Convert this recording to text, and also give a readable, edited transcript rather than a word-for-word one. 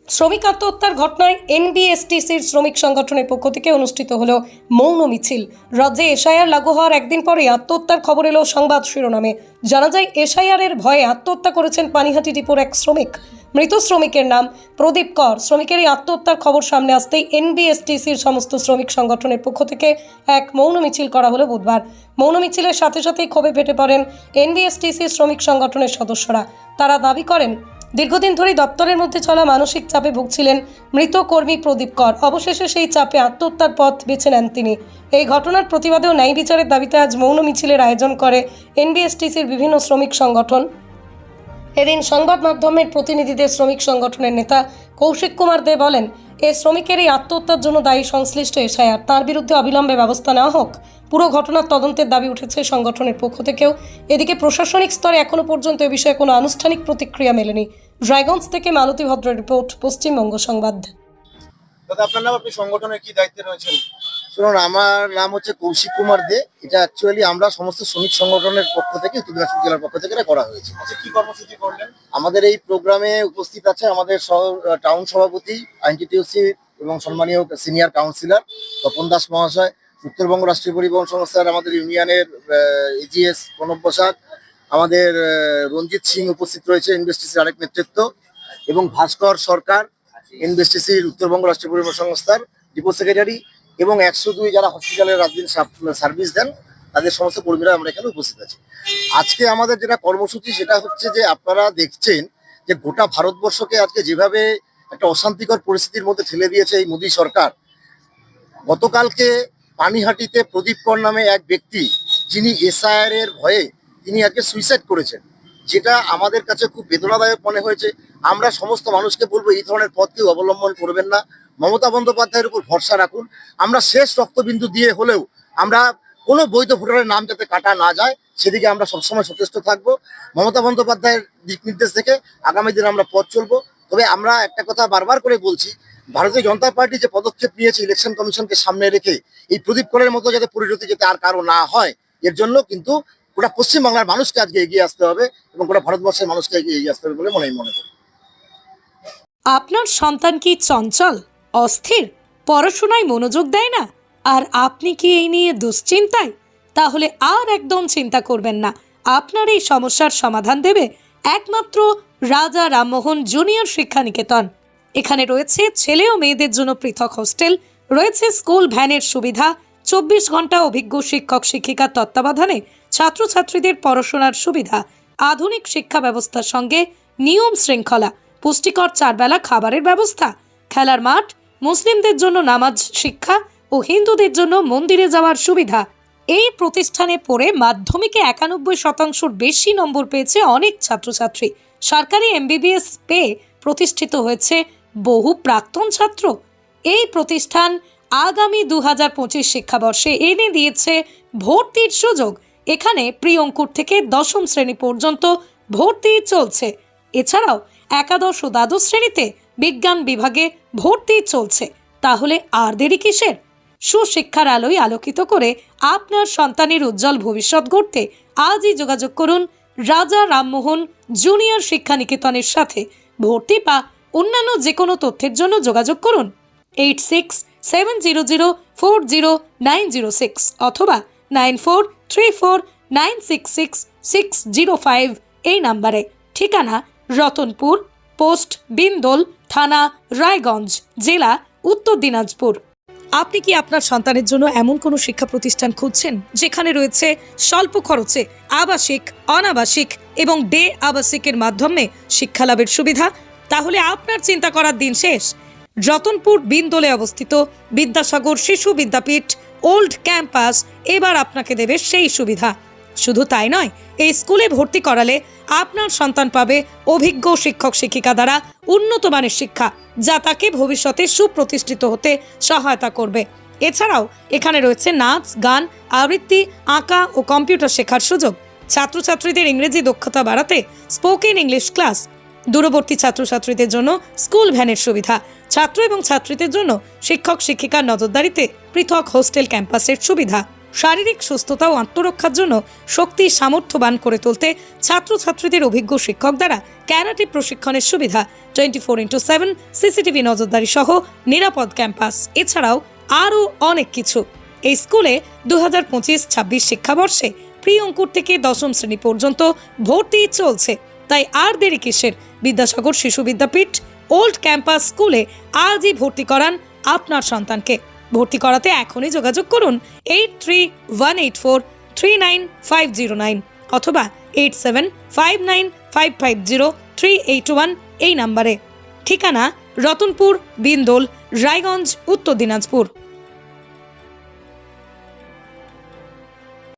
শ্রমিক আত্মহত্যার ঘটনায় এনবিএসটিসির শ্রমিক সংগঠনের পক্ষ থেকে অনুষ্ঠিত হলো মৌন মিছিল। রাজ্যে এসআইআর লাগু হওয়ার একদিন পরে আত্মহত্যার খবর এলো সংবাদ শিরোনামে। জানা যায়, এসআইআরের ভয়ে আত্মহত্যা করেছেন পানিহাটি ডিপোর এক শ্রমিক। মৃত শ্রমিকের নাম প্রদীপ কর। শ্রমিকের এই আত্মহত্যার খবর সামনে আসতেই এনবিএসটিসির সমস্ত শ্রমিক সংগঠনের পক্ষ থেকে এক মৌন মিছিল করা হলো বুধবার। মৌন মিছিলের সাথে সাথেই ক্ষোভে ফেটে পড়েন এনবিএসটিসির শ্রমিক সংগঠনের সদস্যরা। তারা দাবি করেন, দীর্ঘদিন ধরেই দপ্তরের মধ্যে চলা মানসিক চাপে ভুগছিলেন মৃত কর্মী প্রদীপ কর। অবশেষে সেই চাপে আত্মহত্যার পথ বেছে নেন তিনি। এই ঘটনার প্রতিবাদে ও ন্যায় বিচারের দাবিতে আজ মৌন মিছিলের আয়োজন করে এনবিএসটিসির বিভিন্ন শ্রমিক সংগঠন। এদিন সংবাদ মাধ্যমের প্রতিনিধিদের শ্রমিক সংগঠনের নেতা কৌশিক কুমার দে বলেন, এই শ্রমিকের এই আত্মহত্যার জন্য দায়ী সংশ্লিষ্ট এসআইআর, তার বিরুদ্ধে অবিলম্বে ব্যবস্থা নেওয়া হোক। পুরো ঘটনার তদন্তের দাবি উঠেছে সংগঠনের পক্ষ থেকেও। এদিকে প্রশাসনিক স্তরে এখনো পর্যন্ত এ বিষয়ে কোনো আনুষ্ঠানিক প্রতিক্রিয়া মেলেনি। রায়গঞ্জ থেকে মালতী ভদ্রের রিপোর্ট, পশ্চিমবঙ্গ সংবাদ। দাদা, আপনার নাম, আপনি সংগঠনের কি দায়িত্বে রয়েছেন? শুনুন, আমার নাম হচ্ছে কৌশিক কুমার দে। এটা অ্যাকচুয়ালি আমরা সমস্ত শ্রমিক সংগঠনের পক্ষ থেকে, উত্তর দিনাজপুর জেলার পক্ষ থেকে এটা করা হয়েছে। আচ্ছা, কি কর্মসূচি করলেন? আমাদের এই প্রোগ্রামে উপস্থিত আছে আমাদের টাউন সভাপতি আইনটিটিউসি এবং সম্মানীয় সিনিয়র কাউন্সিলর তপন দাস মহাশয়, উত্তরবঙ্গ রাষ্ট্রীয় পরিবহন সংস্থার আমাদের ইউনিয়নের এজিএস প্রণব বসাক, আমাদের রঞ্জিত সিং উপস্থিত রয়েছে এনবিএসটিসির আরেক নেতৃত্ব, এবং ভাস্কর সরকার এনবিএসটিসির উত্তরবঙ্গ রাষ্ট্রীয় পরিবহন সংস্থার ডিপো সেক্রেটারি, এবং 102 যারা হসপিটালের রাতদিন সার্ভিস দেন তাদের সমস্ত কর্মীরা আমরা এখানে উপস্থিত আছি। আজকে আমাদের যেটা কর্মসূচি সেটা হচ্ছে যে, আপনারা দেখছেন যে গোটা ভারতবর্ষকে আজকে যেভাবে একটা অশান্তিকর পরিস্থিতির মধ্যে ঠেলে দিয়েছে এই মোদী সরকার। গতকালকে পানিহাটিতে প্রদীপ কর নামে এক ব্যক্তি, যিনি এসআইআর এর ভয়ে তিনি আজকে সুইসাইড করেছেন, যেটা আমাদের কাছে খুব বেদনাদায়ক মনে হয়েছে। আমরা সমস্ত মানুষকে বলবো, এই ধরনের পথ কেউ অবলম্বন করবেন না। মমতা বন্দ্যোপাধ্যায়ের উপর ভরসা রাখুন। আমরা শেষ রক্তবিন্দু দিয়ে হলেও আমরা কোনো বৈধ ভোটারের নাম যাতে কাটা না যায় সেদিকে আমরা সবসময় সচেষ্ট থাকবো। মমতা বন্দ্যোপাধ্যায়ের দিক নির্দেশ থেকে আগামী দিনে আমরা পথ চলবো। তবে আমরা একটা কথা বারবার করে বলছি, ভারতীয় জনতা পার্টি যে পদক্ষেপ নিয়েছে ইলেকশন কমিশনকে সামনে রেখে, এই প্রদীপ করের মতো যাতে পরিণতি যাতে আর কারো না হয়, এর জন্য কিন্তু গোটা পশ্চিমবাংলার মানুষকে আজকে এগিয়ে আসতে হবে এবং গোটা ভারতবর্ষের মানুষকে এগিয়ে আসতে হবে বলে মনে করি। আপনার সন্তান কি চঞ্চল, অস্থির, পড়াশোনায় মনোযোগ দেয় না, আর আপনি কি এই নিয়ে দুশ্চিন্তায়? তাহলে আর একদম চিন্তা করবেন না। আপনার এই সমস্যার সমাধান দেবে একমাত্র রাজা রামমোহন জুনিয়র শিক্ষা নিকেতন। এখানে রয়েছে ছেলে ও মেয়েদের জন্য পৃথক হোস্টেল, রয়েছে স্কুল ভ্যানের সুবিধা, 24 ঘন্টা অভিজ্ঞ শিক্ষক শিক্ষিকার তত্ত্বাবধানে ছাত্রছাত্রীদের পড়াশোনার সুবিধা, আধুনিক শিক্ষা ব্যবস্থার সঙ্গে নিয়ম শৃঙ্খলা, পুষ্টিকর 4 বেলা খাবারের ব্যবস্থা, খেলার মাঠ, মুসলিমদের জন্য নামাজ শিক্ষা ও হিন্দুদের জন্য মন্দিরে যাওয়ার সুবিধা। এই প্রতিষ্ঠানে পড়ে মাধ্যমিকে 91% বেশি নম্বর পেয়েছে অনেক ছাত্রছাত্রী। সরকারি এমবিবিএস পেয়ে প্রতিষ্ঠিত হয়েছে বহু প্রাক্তন ছাত্র। এই প্রতিষ্ঠান আগামী 2025 শিক্ষাবর্ষে এনে দিয়েছে ভর্তির সুযোগ। এখানে প্রি অঙ্কুর থেকে 10ম শ্রেণী পর্যন্ত ভর্তি চলছে। এছাড়াও একাদশ ও দ্বাদশ শ্রেণীতে বিজ্ঞান বিভাগে ভর্তি চলছে। তাহলে আর দেরি কিসের? সুশিক্ষার আলোয় আলোকিত করে আপনার সন্তানের উজ্জ্বল ভবিষ্যৎ গড়তে আজই যোগাযোগ করুন রাজা রামমোহন জুনিয়র শিক্ষা নিকেতনের সাথে। ভর্তি বা অন্যান্য যে কোনো তথ্যের জন্য যোগাযোগ করুন 8670040906 অথবা 9434966605 এই নাম্বারে। ঠিকানা রতনপুর, পোস্ট বিন্দোল, থানা রায়গঞ্জ, জেলা উত্তর দিনাজপুর। আপনি কি আপনার সন্তানের জন্য এমন কোনো শিক্ষা প্রতিষ্ঠান খুঁজছেন যেখানে রয়েছে স্বল্প খরচে আবাসিক, অনাবাসিক এবং ডে আবাসিকের মাধ্যমে শিক্ষালাভের সুবিধা? তাহলে আপনার চিন্তা করার দিন শেষ। রতনপুর বিন্দোলে অবস্থিত বিদ্যাসাগর শিশু বিদ্যাপীঠ ওল্ড ক্যাম্পাস এবার আপনাকে দেবে সেই সুবিধা। শুধু তাই নয়, এই স্কুলে ভর্তি করালে আপনার সন্তান পাবে অভিজ্ঞ শিক্ষক শিক্ষিকা দ্বারা উন্নত মানের শিক্ষা, যা তাকে ভবিষ্যতে সুপ্রতিষ্ঠিত হতে সহায়তা করবে। এছাড়াও এখানে রয়েছে নাচ, গান, আবৃত্তি, আঁকা ও কম্পিউটার শেখার সুযোগ। ছাত্রছাত্রীদের ইংরেজি দক্ষতা বাড়াতে স্পোকেন ইংলিশ ক্লাস। দূরবর্তী ছাত্রছাত্রীদের জন্য স্কুল ভ্যানের সুবিধা। ছাত্র এবং ছাত্রীদের জন্য শিক্ষক শিক্ষিকার নজরদারিতে পৃথক হোস্টেল ক্যাম্পাসের সুবিধা। শারীরিক সুস্থতা ও আত্মরক্ষার জন্য শক্তি সামর্থ্যবান করে তুলতে ছাত্রছাত্রীদের অভিজ্ঞ শিক্ষক দ্বারা ক্যারাটে প্রশিক্ষণের সুবিধা, 24/7 সিসিটিভি নজরদারি সহ নিরাপদ ক্যাম্পাস, এছাড়াও আরও অনেক কিছু। এই স্কুলে 2025-26 শিক্ষাবর্ষে প্রি অঙ্কুর থেকে দশম শ্রেণী পর্যন্ত ভর্তি চলছে। তাই আর দেরি কিসের? বিদ্যাসাগর শিশু বিদ্যাপীঠ ওল্ড ক্যাম্পাস স্কুলে আজই ভর্তি করান আপনার সন্তানকে। ভর্তি করাতে এখনই যোগাযোগ করুন 8318439509 অথবা 8759550381 এই নাম্বারে। ঠিকানা রতনপুর, বিন্দোল, রায়গঞ্জ, উত্তর দিনাজপুর।